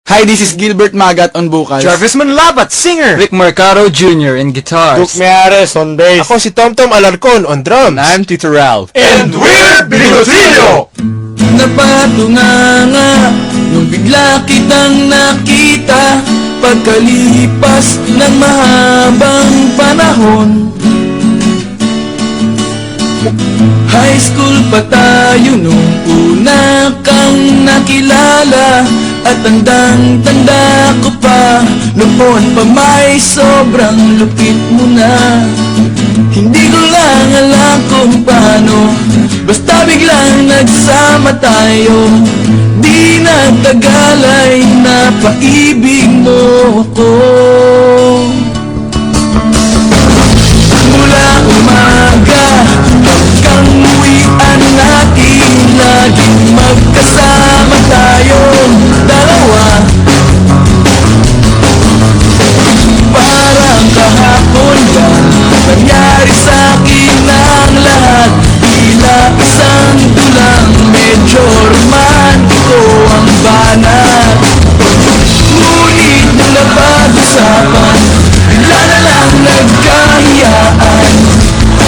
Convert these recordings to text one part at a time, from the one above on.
Hi, this is Gilbert Magat on vocals. Jarvis Manlabat, singer. Rick Mercado Jr. in guitars. Duke Meares on bass. Ako si Tomtom Alarcon on drums. And I'm Tito Ralph. And we're Bigotillo! Napatunganga nung bigla kitang nakita pagkalipas ng mahabang panahon. High school pa tayo nung una kang nakilala, at tandang-tanda ko pa, noon pa may sobrang lupit mo na. Hindi ko lang alam kung paano, basta biglang nagsama tayo. Di nagtagal ay napaibig mo ako. Mula umaga hanggang uwian natin, laging magkasama tayong dalawa. Parang kahapon lang nangyari sa'kin ang lahat, tila isang tulang medyo romantiko ang banat. Ngunit nung napag-usapan, bigla na lang nagkahiyaan.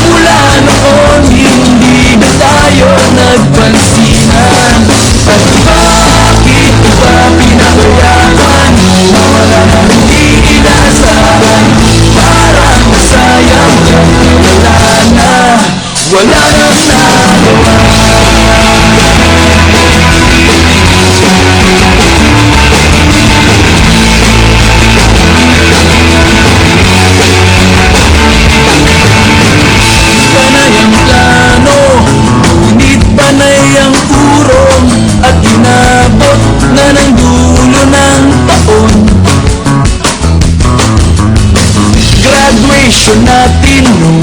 Mula noon hindi na tayo nagpansinan. At bakit ba pinabayaan mo? Wala na hindi inasahan, parang masayang wala na, wala nang nagawa. Panay ang plano, ngunit panay ang urong, at inabot na ng dulo ng taon. Graduation natin nung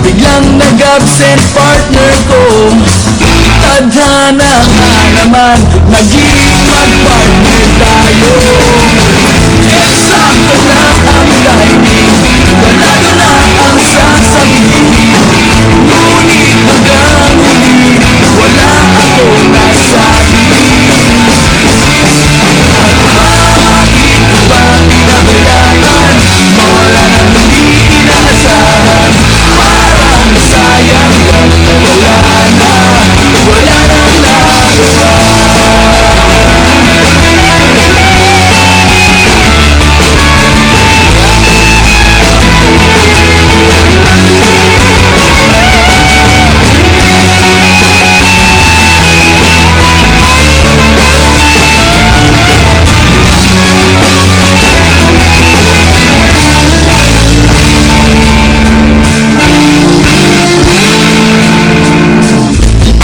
biglang nag-absent partner ko. Tadhana nga naman, naging mag-partner tayo. Eksakto na ang timing, wala na ang sasabihin. Ngunit hanggang huli, wala akong nasabi. At bakit ba pinabayaan? Wala na hindi inasahan, parang sayang wala na, wala nang nagawa.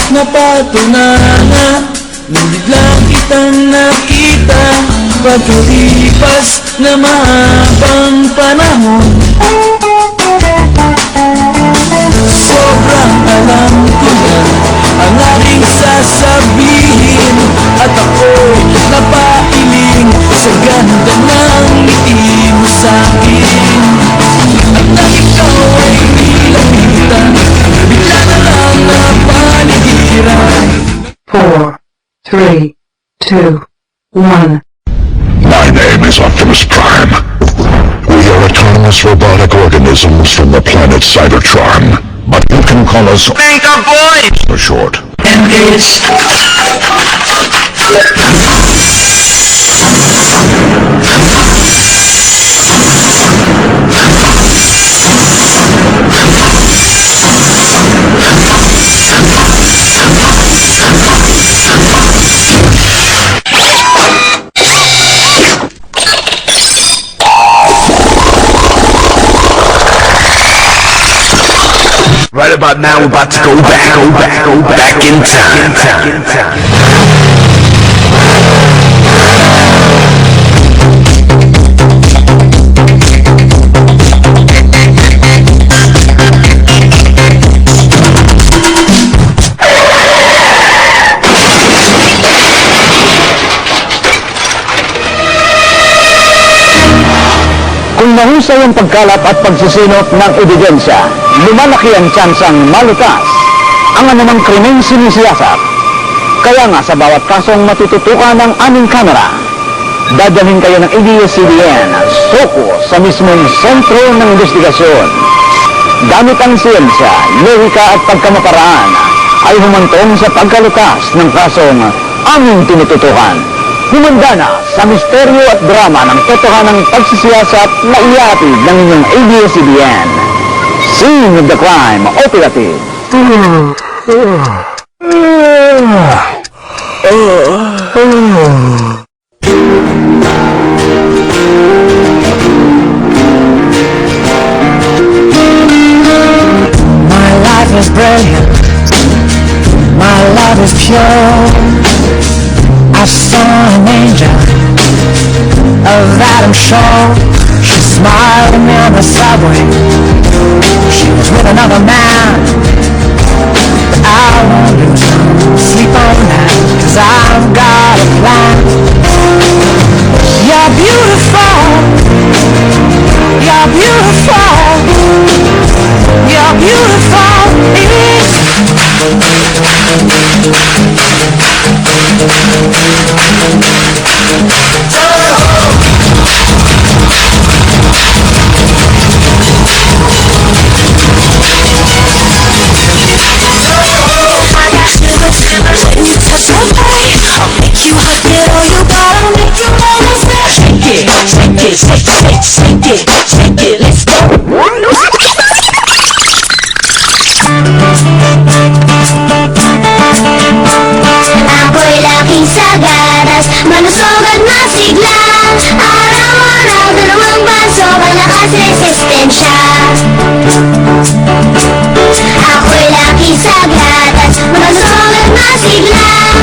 Napatunanga nung biglang kitang nakita pagkalipas na mahabang panahon. Sobrang alam ko na ang aking sasabihin, at ako'y napailing sa ganda ng ngiti mo sa'kin. At nang ikaw ay nilapitan, bigla na lang napanigiran. 4, 3, 2, 1. My name is Optimus Prime. We are autonomous robotic organisms from the planet Cybertron, but you can call us Mega Boy for short. Engage. Right about now, we're about to go back in time. Kung mahusay ang pagkalap at pagsisinop ng ebidensya, lumalaki ang tsansang malutas ang anumang krimeng sinisiyasat. Kaya nga sa bawat kasong matututukan ng aming kamera, Dadalhin kayo ng ABS-CBN Soko sa mismong sentro ng investigasyon. Gamit ang siyensya, logika at pagkamaparaan ay humantong sa pagkalutas ng kasong aming tinututukan. Humanda na sa misteryo at drama ng totohanang pagsisiyasat na iatid ng inyong ABS-CBN. Scene of the Crime Operative. My life is brilliant, my love is pure. I saw an angel, of that I'm sure. She smiled at me on the subway. She was with another man, but I won't lose sleep on that, 'cause I've got a plan. You're beautiful, you're beautiful, you're beautiful. I'll make you hot, get all you got, I'll make you wanna say, shake it, shake it, shake, shake, shake it, shake it, let's go. Ako'y laking sagaras, malusog at masigla. Araw-araw, dalawang baso, malakas resistensya. Ako'y laking sagaras, malusog at masigla.